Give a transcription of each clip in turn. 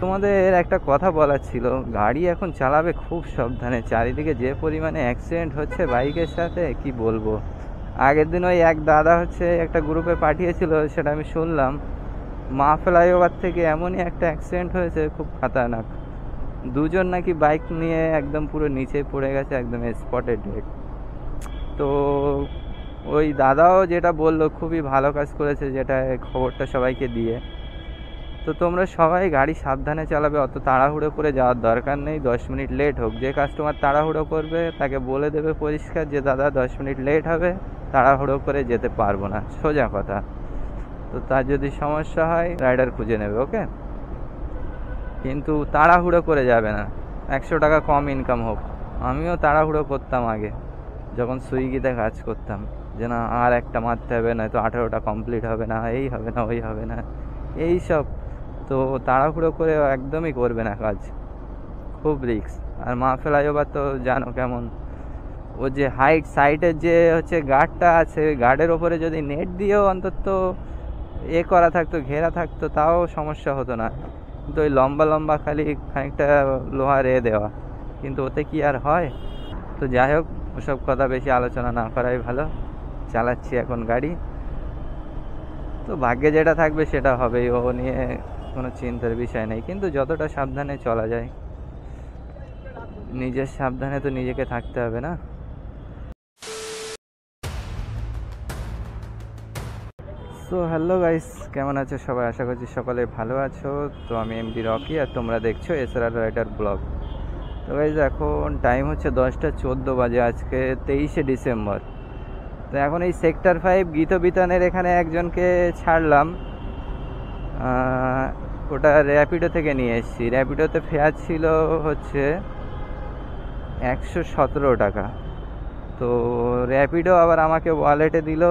তোমাদের একটা কথা বলার ছিল, গাড়ি এখন চালাবে খুব সাবধানে। চারিদিকে যে পরিমাণে অ্যাক্সিডেন্ট হচ্ছে বাইকের সাথে কি বলবো। আগের দিন ওই এক দাদা হচ্ছে একটা গ্রুপে পাঠিয়েছিল, সেটা আমি শুনলাম। মা ফ্লাইওভার থেকে এমনই একটা অ্যাক্সিডেন্ট হয়েছে, খুব খাতারনাক। দুজন নাকি বাইক নিয়ে একদম পুরো নিচে পড়ে গেছে, একদম স্পটে ডেড। তো ওই দাদাও যেটা বললো খুবই ভালো কাজ করেছে, যেটা খবরটা সবাইকে দিয়ে। তো তোমরা সবাই গাড়ি সাবধানে চালাবে, অত তাড়াহুড়ো করে যাওয়ার দরকার নেই। 10 মিনিট লেট হোক, যে কাস্টমার তাড়াহুড়ো করবে তাকে বলে দেবে পরিষ্কার যে দাদা 10 মিনিট লেট হবে, তাড়াহুড়ো করে যেতে পারবো না, সোজা কথা। তো তার যদি সমস্যা হয় রাইডার খুঁজে নেবে, ওকে। কিন্তু তাড়াহুড়ো করে যাবে না, 100 টাকা কম ইনকাম হোক। আমিও তাড়াহুড়ো করতাম আগে যখন সুইগিতে কাজ করতাম, যে না আর একটা মারতে হবে, নয়তো 18টা কমপ্লিট হবে না, এই হবে না ওই হবে না, এই সব। তো তাড়াহুড়ো করে একদমই করবে না কাজ, খুব রিস্ক। আর মা ফ্লাইওভার তো জানো কেমন, ও যে হাইট সাইডের যে হচ্ছে গার্ডটা আছে, গার্ডের ওপরে যদি নেট দিয়েও অন্তত করা থাকতো, ঘেরা থাকতো, তাও সমস্যা হতো না। কিন্তু ওই লম্বা লম্বা খালি খানিকটা লোহার দেওয়া, কিন্তু ওতে কি আর হয়। তো যাই হোক, ওসব কথা বেশি আলোচনা না করাই ভালো। চালাচ্ছি এখন গাড়ি, তো ভাগ্যে যেটা থাকবে সেটা হবেই, ও নিয়ে কোনো চিন্তার বিষয় নেই। কিন্তু যতটা সাবধানে চলা যায়, নিজের সাবধানে তো নিজেকে থাকতে হবে না। সো হ্যালো গাইস, কেমন আছো সবাই? আশা করছি সকলে ভালো আছো। তো আমি এমডি রকি, আর তোমরা দেখছো এসআর রাইডার ব্লগ। তো গাইস, এখন টাইম হচ্ছে 10টা 14 বাজে, আজকে 23শে ডিসেম্বর। তো এখন এই সেক্টর 5 গীতবিতানের এখানে একজনকে ছাড়লাম। ওটা র্যাপিডো থেকে নিয়ে এসেছি। র্যাপিডোতে ফেয়ার ছিল হচ্ছে 117 টাকা। তো র্যাপিডো আবার আমাকে ওয়ালেটে দিল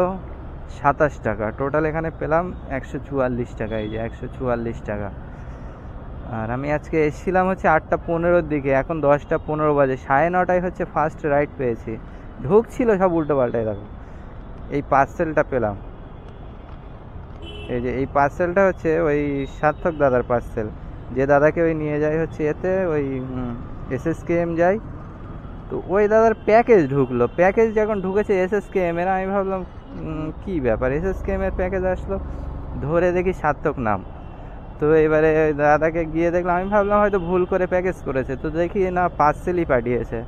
27 টাকা। টোটাল এখানে পেলাম 144 টাকা। এই যে 144 টাকা। আর আমি আজকে এসেছিলাম হচ্ছে 8টা 15-র দিকে, এখন 10টা 15 বাজে। 9:30টায় হচ্ছে ফার্স্ট রাইড পেয়েছি। ঢুকছিল সব উল্টো পাল্টায়। দেখো এই পার্সেলটা পেলাম, এই যে এই পার্সেলটা হচ্ছে ওই সার্থক দাদার পার্সেল, যে দাদাকে ওই নিয়ে যায় হচ্ছে এতে ওই SSKM যায়। তো ওই দাদার প্যাকেজ ঢুকলো, প্যাকেজ যখন ঢুকেছে SSKM এর, আমি ভাবলাম কি ব্যাপার, SSKM এর প্যাকেজ আসলো। ধরে দেখি সার্থক নাম। তো এবারে দাদাকে গিয়ে দেখলাম, আমি ভাবলাম হয়তো ভুল করে প্যাকেজ করেছে, তো দেখি না পার্সেলই পাঠিয়েছে।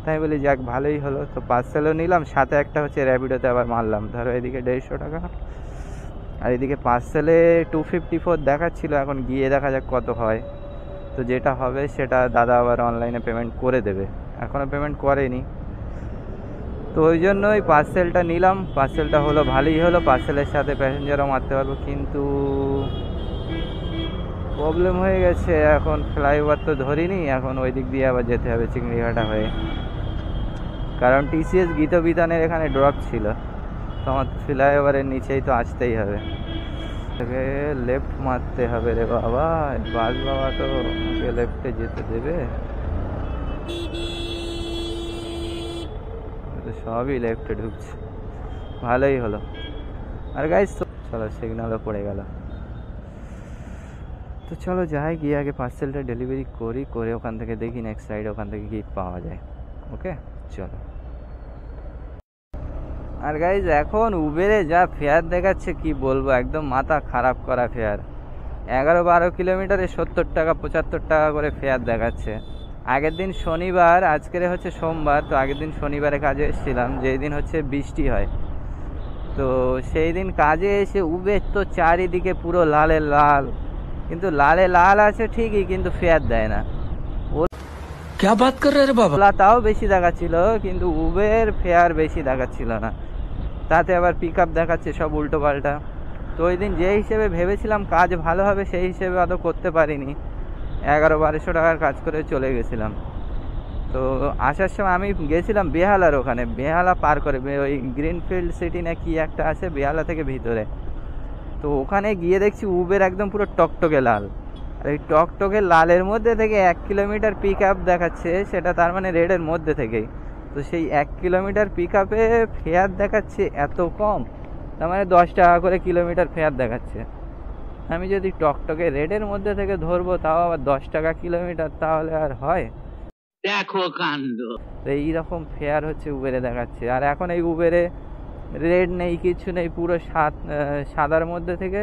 তাই বলি যাক ভালোই হলো। তো পার্সেলও নিলাম, সাথে একটা হচ্ছে র্যাপিডোতে আবার মারলাম। ধরো এদিকে 150 টাকা, আর এদিকে পার্সেলে 254 দেখাচ্ছিল। এখন গিয়ে দেখা যাক কত হয়। তো যেটা হবে সেটা দাদা আবার অনলাইনে পেমেন্ট করে দেবে, এখনও পেমেন্ট করেনি। তো ওই জন্য ওই পার্সেলটা নিলাম। পার্সেলটা হলো ভালোই হলো, পার্সেলের সাথে প্যাসেঞ্জারও মারতে পারবো। কিন্তু প্রবলেম হয়ে গেছে, এখন ফ্লাইওভার তো ধরিনি, এখন ওই দিক দিয়ে আবার যেতে হবে চিংড়িঘাটা হয়ে। কারণ TCS গীতবিতানের এখানে ড্রপ ছিল, তো আমার ফ্লাইওভারের নিচেই তো আসতেই হবে। তাকে লেফট মারতে হবে রে বাবা, বাস বাবা তো আমাকে লেফটে যেতে দেবে? সবই লেফটে ঢুকছে, ভালোই হলো। আর গাইস চলো, সিগন্যালও পড়ে গেল। তো চলো যাই, গিয়ে আগে পার্সেলটা ডেলিভারি করি, করে ওখান থেকে দেখি নেক্সট সাইড ওখান থেকে কি পাওয়া যায়। ওকে চলো। আর গাইজ এখন উবেরে যা ফেয়ার দেখাচ্ছে কি বলবো, একদম মাথা খারাপ করা ফেয়ার। 11-12 কিলোমিটারে 70 টাকা 75 টাকা করে ফেয়ার দেখাচ্ছে। আগের দিন শনিবার, আজকের হচ্ছে সোমবার, তো আগের দিন শনিবারে কাজে এসেছিলাম, যেই দিন হচ্ছে বৃষ্টি হয়। তো সেই দিন কাজে এসে উবের তো চারিদিকে পুরো লালে লাল, কিন্তু লালে লাল আছে ঠিকই, কিন্তু ফেয়ার দেয় না। क्या बात कर रहे रे बाबा? ওলা তাও বেশি দেখাচ্ছিল, কিন্তু উবের ফেয়ার বেশি দেখাচ্ছিল না। তাতে আবার পিক আপ দেখাচ্ছে সব উল্টো পাল্টা। তো ওই দিন যে হিসেবে ভেবেছিলাম কাজ ভালো হবে, সেই হিসেবে অত করতে পারিনি। 1100-1200 টাকার কাজ করে চলে গেছিলাম। তো আসার সময় আমি গেছিলাম বেহালার ওখানে, বেহালা পার করে ওই গ্রিনফিল্ড সিটি না কি একটা আছে বেহালা থেকে ভিতরে। তো ওখানে গিয়ে দেখছি উবের একদম পুরো টকটকে লাল। আর এই টকটকে লালের মধ্যে থেকে 1 কিলোমিটার পিক আপ দেখাচ্ছে, সেটা তার মানে রেডের মধ্যে থেকেই। তো সেই 1 কিলোমিটার পিক আপে ফেয়ার দেখাচ্ছে এত কম, তার মানে 10 টাকা করে কিলোমিটার ফেয়ার দেখাচ্ছে। আমি যদি টকটকে রেডের মধ্যে থেকে ধরবো, তাও আবার 10 টাকা কিলোমিটার, তাহলে আর হয়? দেখো কাণ্ড। তো এইরকম ফেয়ার হচ্ছে উবেরে দেখাচ্ছে। আর এখন এই উবেরে রেড নেই, কিছু নেই, পুরো সাদার মধ্যে থেকে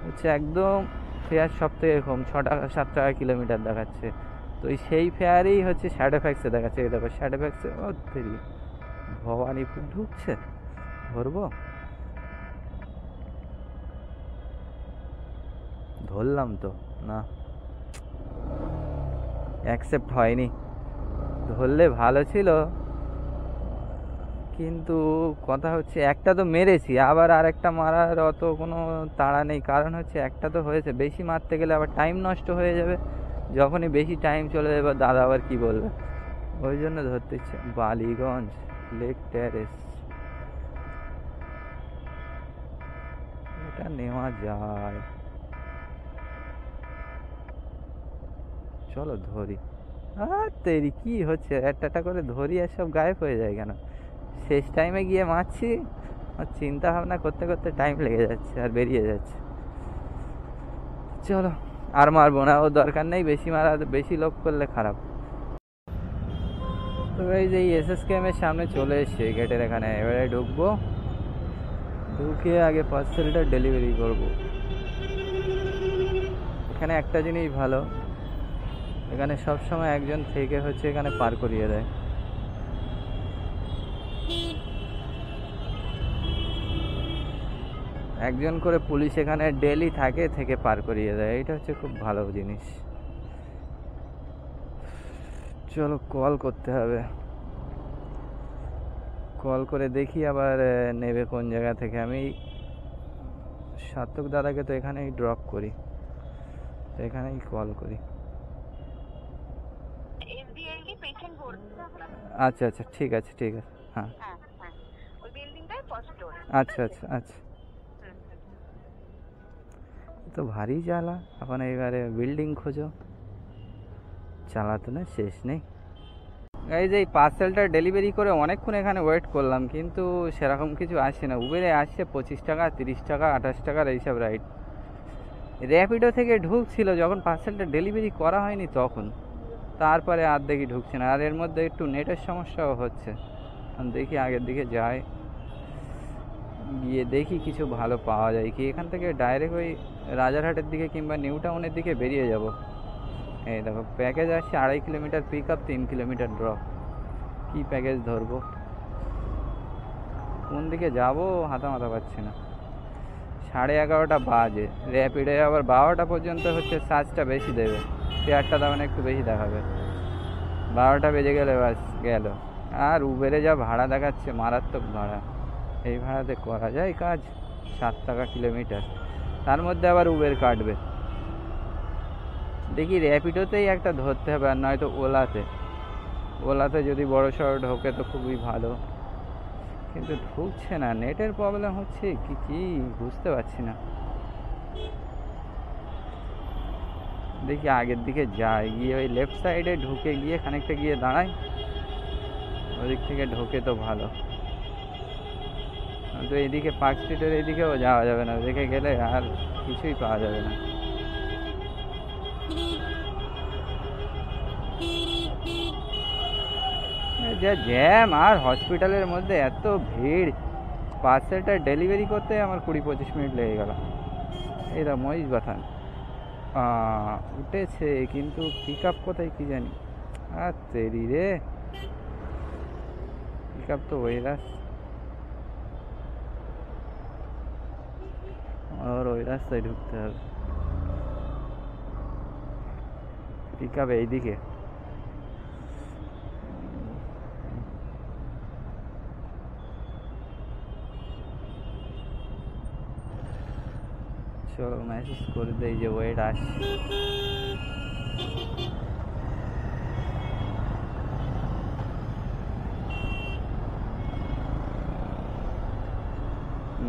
হচ্ছে একদম ফেয়ার সব থেকে কম 6 টাকা 7 টাকা কিলোমিটার দেখাচ্ছে। তো সেই ফেয়ারই হচ্ছে স্যাড এফেক্টসে দেখাচ্ছে। এই দেখো স্যাড এফেক্টসে, ও তেরি, ভবানীপুর ঢুকছে, ধরবো, ধরলাম তো না, অ্যাকসেপ্ট হয়নি। ধরলে ভালো ছিল, কিন্তু কথা হচ্ছে একটা তো মেরেছি, আবার আরেকটা মারার অত কোনো তাড়া নেই। কারণ হচ্ছে একটা তো হয়েছে, বেশি মারতে গেলে আবার টাইম নষ্ট হয়ে যাবে। যখনই বেশি টাইম চলে যাবে দাদা আবার কি বলবে, ওই জন্য ধরতে ইচ্ছে। বালিগঞ্জ লেক ট্যারেস, এটা নেওয়া যায়, চলো ধরি। আর তেরি কি হচ্ছে, একটা করে ধরি আর সব গায়েব হয়ে যায় কেন? শেষ টাইমে গিয়ে মারছি, আর চিন্তা ভাবনা করতে করতে টাইম লেগে যাচ্ছে আর বেরিয়ে যাচ্ছে। চলো আর মারবো না, ও দরকার নেই বেশি মারা, বেশি লোক করলে খারাপ। তো এই যে এসএসকেএম এর সামনে চলে এসছে গেটের এখানে, এবারে ঢুকবো, ঢুকে আগে পার্সেলটা ডেলিভারি করব। এখানে একটা জিনিস ভালো, এখানে সব সময় একজন থেকে হচ্ছে এখানে পার করিয়ে দেয়। একজন করে পুলিশ এখানে ডেলি থাকে, থেকে পার করিয়ে দেয়, এটা হচ্ছে খুব ভালো জিনিস। চলো কল করতে হবে, কল করে দেখি আবার নেবে কোন জায়গা থেকে। আমি সার্থক দাদাকে তো এখানেই ড্রপ করি, তো এখানেই কল করি। আচ্ছা আচ্ছা, ঠিক আছে ঠিক আছে, হ্যাঁ আচ্ছা আচ্ছা আচ্ছা। তো ভারী জ্বালা, এখন এবারে বিল্ডিং খোঁজো, চালাতো না শেষ নেই। এই যে পার্সেলটা ডেলিভারি করে অনেকক্ষণ এখানে ওয়েট করলাম, কিন্তু সেরকম কিছু আসছে না। উবেরে আসছে 25 টাকা 30 টাকা 28 টাকার এইসব রাইড। র্যাপিডো থেকে ঢুকছিল যখন পার্সেলটা ডেলিভারি করা হয়নি তখন, তারপরে আর দেখি ঢুকছে না। আর এর মধ্যে একটু নেটের সমস্যাও হচ্ছে, দেখি আগের দিকে যাই, গিয়ে দেখি কিছু ভালো পাওয়া যায় কি। এখান থেকে ডাইরেক্ট ওই রাজারহাটের দিকে কিংবা নিউ টাউনের দিকে বেরিয়ে যাব। এই দেখো প্যাকেজ আসছে 2.5 kilometre pick up, 3 kilometre drop. কি প্যাকেজ ধরবো, কোন দিকে যাব হাতা মাথা পাচ্ছি না। 11:30 বাজে, র্যাপিডে আবার 12টা পর্যন্ত হচ্ছে চার্জটা বেশি দেবে, ফেয়ারটা তখন একটু বেশি দেখাবে। 12টা বেজে গেলে বাস গেল। আর উবেরে যা ভাড়া দেখাচ্ছে, মারাত্মক ভাড়া। এই ভাড়াতে করা যায় কাজ? 7 টাকা কিলোমিটার, তার মধ্যে আবার উবের কাটবে। দেখি র্যাপিডোতেই একটা ধরতে হবে, আর নয়তো ওলাতে। ওলাতে যদি বড় সড়ো ঢোকে তো খুবই ভালো, কিন্তু ঢুকছে না, নেটের প্রবলেম হচ্ছে কি কি বুঝতে পারছি না। দেখি আগের দিকে যাই, গিয়ে ওই লেফট সাইডে ঢুকে গিয়ে খানিকটা গিয়ে দাঁড়াই, ওদিক থেকে ঢোকে তো ভালো। তো এইদিকে পার্ক স্ট্রিটের এইদিকেও যাওয়া যাবে না, ওদিকে গেলে আর কিছুই পাওয়া যাবে না। যা জ্যাম, আর হসপিটালের মধ্যে এত ভিড়, পার্সেলটা ডেলিভারি করতে আমার 20-25 মিনিট লেগে গেল। এই দা মহিষ বাথান উঠেছে, কিন্তু পিক আপ কোথায় কি জানি। আর তেরি রে, পিক আপ তো ওই আর ওই রাস্তায় ঢুকতে হবে। পিক আপ এইদিকে, চলো মেসেজ করে দেই যে ওয়েট আসছে।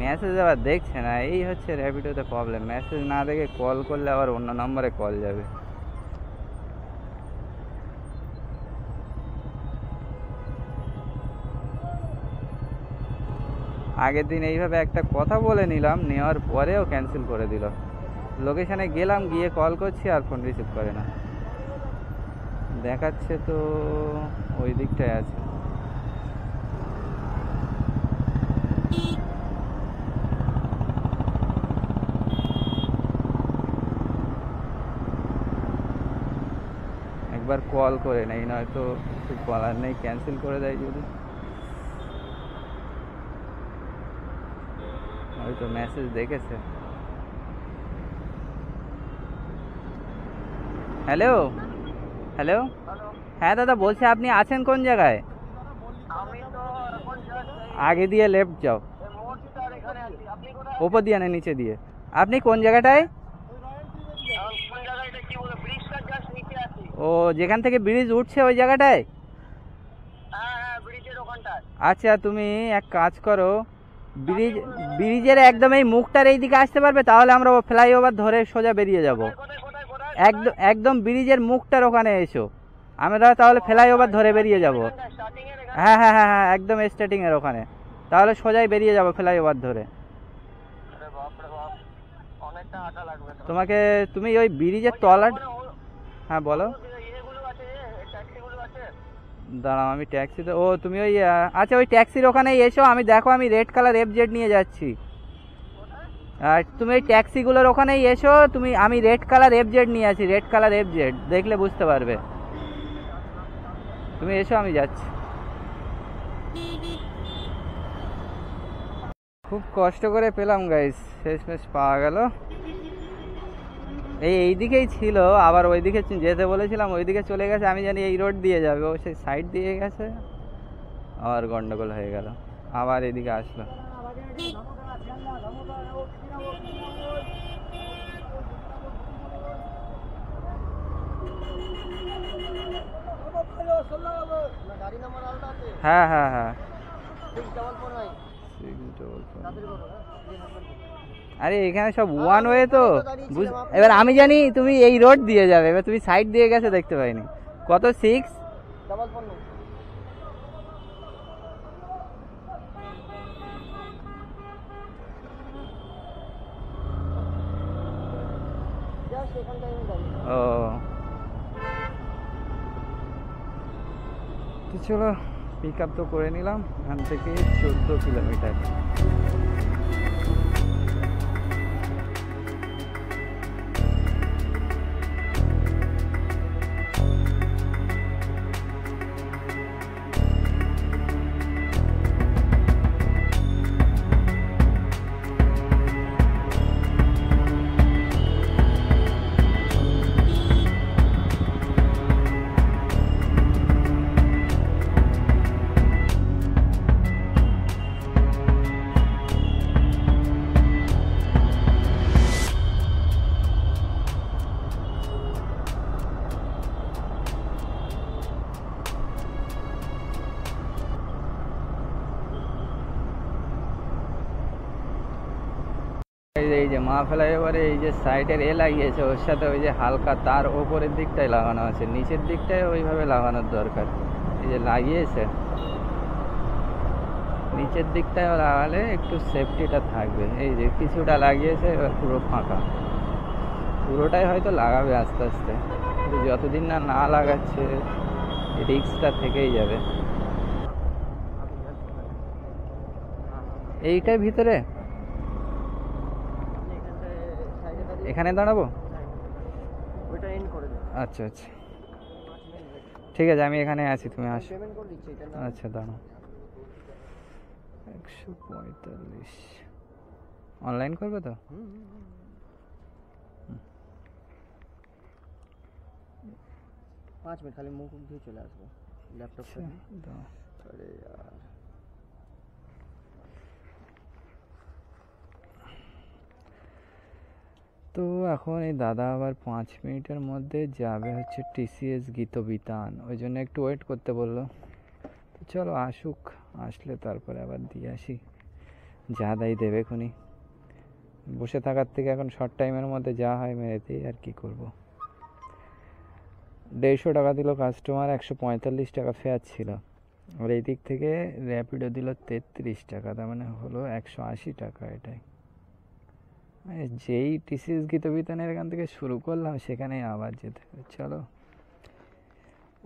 মেসেজ আবার দেখছে না, এই হচ্ছে র্যাপিডোতে প্রবলেম। মেসেজ না দেখে কল করলে আবার অন্য নম্বরে কল যাবে। আগের দিন এইভাবে একটা কথা বলে নিলাম, নেওয়ার পরেও ক্যান্সেল করে দিল। লোকেশনে গেলাম, গিয়ে কল করছি আর ফোন রিসিভ করে না, দেখাচ্ছে তো ওই দিকটায় আছে। একবার কল করে নেই, নয়তো কিছু বলার নেই, ক্যান্সেল করে দেয় যদি। হয়তো মেসেজ দেখেছে। হ্যালো হ্যালো, হ্যাঁ দাদা বলছি আপনি আছেন কোন জায়গায়? আগে দিয়ে লেফট যাও, ওপর দিয়ে না নিচে দিয়ে। আপনি কোন জায়গাটায়? ও, যেখান থেকে ব্রিজ উঠছে ওই জায়গাটায়? আচ্ছা, তুমি এক কাজ করো, ব্রিজের একদম এই মুখটার এই দিকে আসতে পারবে? তাহলে আমরা ফ্লাইওভার ধরে সোজা বেরিয়ে যাব। একদম ব্রিজের মুখটার ওখানে এসো, আমরা তাহলে ফ্লাইওভার ধরে বেরিয়ে যাব। হ্যাঁ হ্যাঁ হ্যাঁ হ্যাঁ, একদম স্টার্টিং এর ওখানে, তাহলে সোজাই বেরিয়ে যাব ফ্লাইওভার ধরে। তোমাকে, তুমি ওই ব্রিজের তলা। হ্যাঁ বলো। দাঁড়াও, আমি ট্যাক্সিতে, ও তুমি ওই আচ্ছা ওই ট্যাক্সির ওখানেই এসো, আমি দেখো আমি রেড কালার এফজেড নিয়ে যাচ্ছি। আর তুমি ওই ট্যাক্সিগুলোর ওখানেই এসো, আমি রেড কালার এফজেড নিয়ে আছি, রেড কালার এফজেড দেখলে বুঝতে পারবে। তুমি এসো, আমি যাচ্ছি। খুব কষ্ট করে পেলাম গাইস, শেষমেশ পাওয়া গেল। এইদিকেই ছিল, আবার ওইদিকে যেতে বলেছিলাম, ওইদিকে চলে গেছে। আমি জানি এই রোড দিয়ে যাবে, ও সেই সাইড দিয়ে গেছে, আবার গন্ডগোল হয়ে গেল, আবার এদিকে আসলো। হ্যাঁ হ্যাঁ হ্যাঁ, আরে এখানে সব ওয়ান ওয়ে তো। এবার আমি জানি তুমি এই রোড দিয়ে যাবে, এবার তুমি সাইড দিয়ে গেছে দেখতে পাইনি। কত 6? ও, তো চলো পিক আপ তো করে নিলাম, এখান থেকে 14 কিলোমিটার। এই যে মা ফ্লাইওভারে এই যে সাইডের লাগিয়েছে, ওর সাথে ওই যে হালকা তার ওপরের দিকটায় লাগানো আছে, নিচের দিকটায় ওইভাবে লাগানোর দরকার। এই যে লাগিয়েছে, নিচের দিকটায় লাগালে একটু সেফটিটা থাকবে। এই যে কিছুটা লাগিয়েছে, এবার পুরো ফাঁকা, পুরোটাই হয়তো লাগাবে আস্তে আস্তে, কিন্তু যতদিন না না লাগাচ্ছে রিস্কটা থেকেই যাবে। এইটার ভিতরে এখানে দাঁড়াবো? আচ্ছা আচ্ছা, ঠিক আছে, আমি এখানে আছি, তুমি আসো। আচ্ছা দাঁড়াও, 145 অনলাইন করবে তো? 5 মিনিট খালি মুখ ধুয়ে চলে আসবো, ল্যাপটপ দাও। আরে यार, তো এখন এই দাদা আবার 5 মিনিটের মধ্যে যাবে হচ্ছে টিসিএস গীতবিতান, ওই জন্য একটু ওয়েট করতে বললো। তো চলো আসুক, আসলে তারপরে আবার দিয়ে আসি, যা দায়ী দেবে খুনি। বসে থাকার থেকে এখন শর্ট টাইমের মধ্যে যা হয় মেরেতেই, আর কি করব। 150 টাকা দিল কাস্টমার, 145 টাকা ফেয়ার ছিল, আর এই দিক থেকে র্যাপিডো দিল 33 টাকা, তার মানে হলো 180 টাকা। এটাই যেই টিসিএস গীতবিতানের এখান থেকে শুরু করলাম সেখানে আবার যেতে হবে। চলো,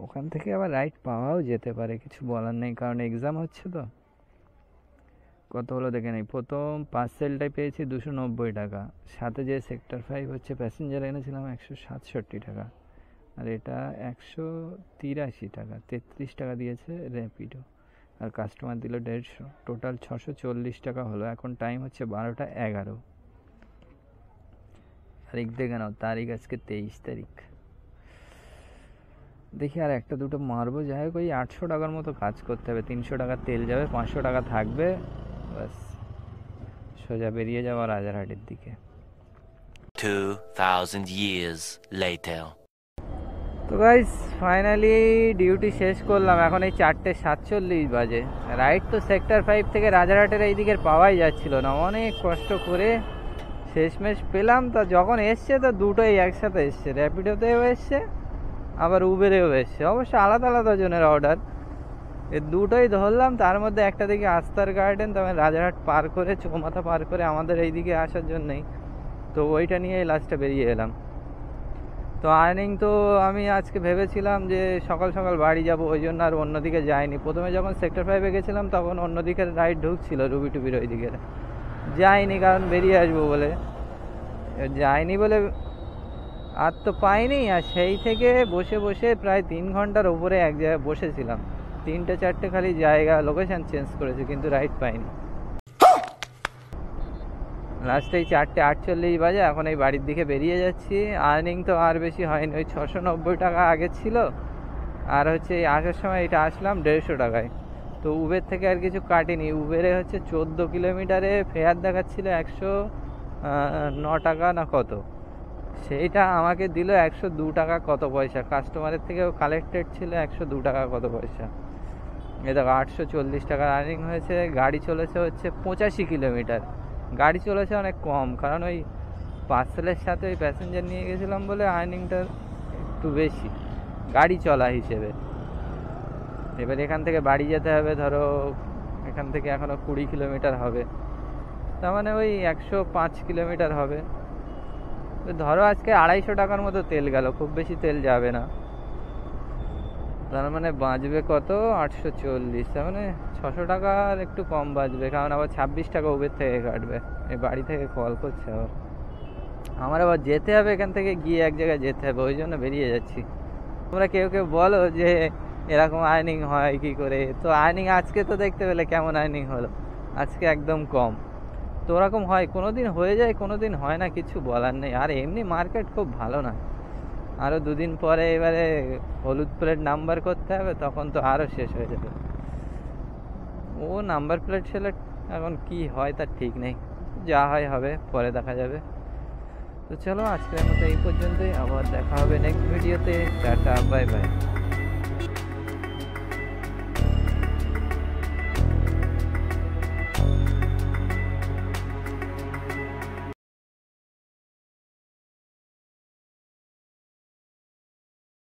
ওখান থেকে আবার রাইড পাওয়াও যেতে পারে, কিছু বলার নেই, কারণ এক্সাম হচ্ছে তো। কত হলো দেখে নেই। প্রথম পার্সেলটাই পেয়েছি 290 টাকা, সাথে যে সেক্টর 5 হচ্ছে প্যাসেঞ্জার এনেছিলাম 167 টাকা, আর এটা 183 টাকা, 33 টাকা দিয়েছে র্যাপিডো, আর কাস্টমার দিল 150, টোটাল 640 টাকা হলো। এখন টাইম হচ্ছে 12টা 11। তারিখ দেখে নাও, তারিখ আজকে 23 তারিখ। দেখি আর একটা দুটো মারবো। যাই হোক, ওই 800 টাকার মতো কাজ করতে হবে, 300 টাকা তেল যাবে, 500 টাকা থাকবে, বাস সোজা বেরিয়ে যাওয়া রাজারহাটের দিকে। 2000 years later. তো গাইস, ফাইনালি ডিউটি শেষ করলাম, এখন এই 4:47 বাজে। রাইড তো সেক্টর 5 থেকে রাজারহাটের এই দিকের পাওয়াই যাচ্ছিল না, অনেক কষ্ট করে শেষমেশ পেলাম। তা যখন এসছে তো দুটোই একসাথে এসছে, র্যাপিডোতেও এসছে আবার উবেরেও এসছে, অবশ্য আলাদা আলাদা জনের অর্ডার। এই দুটোই ধরলাম, তার মধ্যে একটা দিকে আস্তার গার্ডেন, তবে রাজারহাট পার করে চৌমাথা পার করে আমাদের এই দিকে আসার জন্যই, তো ওইটা নিয়েই লাস্টে বেরিয়ে এলাম। তো আর্নিং তো আমি আজকে ভেবেছিলাম যে সকাল সকাল বাড়ি যাব, ওই জন্য আর অন্যদিকে যাইনি। প্রথমে যখন সেক্টর 5-এ গেছিলাম তখন অন্যদিকের রাইড ঢুকছিল, রুবি টুবির ওই দিকের, যাইনি কারণ বেরিয়ে আসবো বলে। যাইনি বলে আর তো পাইনি, আর সেই থেকে বসে বসে প্রায় 3 ঘন্টার ওপরে এক জায়গায় বসেছিলাম, 3-4টে খালি জায়গা লোকেশন চেঞ্জ করেছে, কিন্তু রাইড পাইনি। লাস্টে 4:48 বাজে, এখন এই বাড়ির দিকে বেরিয়ে যাচ্ছি। আর্নিং তো আর বেশি হয়নি, ওই 690 টাকা আগে ছিল, আর হচ্ছে এই আসার সময় এটা আসলাম 150 টাকায়। তো উবের থেকে আর কিছু কাটিনি, উবেরে হচ্ছে 14 কিলোমিটারে ফেয়ার দেখাচ্ছিল 109 টাকা না কত, সেইটা আমাকে দিল 102 টাকা কত পয়সা, কাস্টমারের থেকেও কালেক্টেড ছিল 102 টাকা কত পয়সা। এ দেখো 840 টাকা আর্নিং হয়েছে। গাড়ি চলেছে হচ্ছে 85 কিলোমিটার, গাড়ি চলেছে অনেক কম, কারণ ওই পার্সেলের সাথে ওই প্যাসেঞ্জার নিয়ে গেছিলাম বলে আর্নিংটা একটু বেশি গাড়ি চলা হিসেবে। এবার এখান থেকে বাড়ি যেতে হবে, ধরো এখান থেকে এখনও 20 কিলোমিটার হবে, তার মানে ওই 105 কিলোমিটার হবে। ধরো আজকে 250 টাকার মতো তেল গেল, খুব বেশি তেল যাবে না, তার মানে বাঁচবে কত 840, তার মানে 600 টাকার একটু কম বাঁচবে, কারণ আবার 26 টাকা উবের থেকে কাটবে। এই বাড়ি থেকে কল করছে আবার, আমার আবার যেতে হবে, এখান থেকে গিয়ে এক জায়গায় যেতে হবে, ওই জন্য বেরিয়ে যাচ্ছি। তোমরা কেউ কেউ বলো যে এরকম আর্নিং হয় কি করে, তো আর্নিং আজকে তো দেখতে পেলে কেমন আর্নিং হলো, আজকে একদম কম। তো ওরকম হয়, কোনো দিন হয়ে যায় কোনো দিন হয় না, কিছু বলার নেই। আর এমনি মার্কেট খুব ভালো না, আরও 2 দিন পরে এবারে হলুদ প্লেট নাম্বার করতে হবে, তখন তো আরও শেষ হয়ে যাবে। ও নাম্বার প্লেট সেলেক্ট এখন কি হয় তার ঠিক নেই, যা হয় হবে, পরে দেখা যাবে। তো চলো, আজকের মতো এই পর্যন্তই, আবার দেখা হবে নেক্সট ভিডিওতে। Tata, bye bye.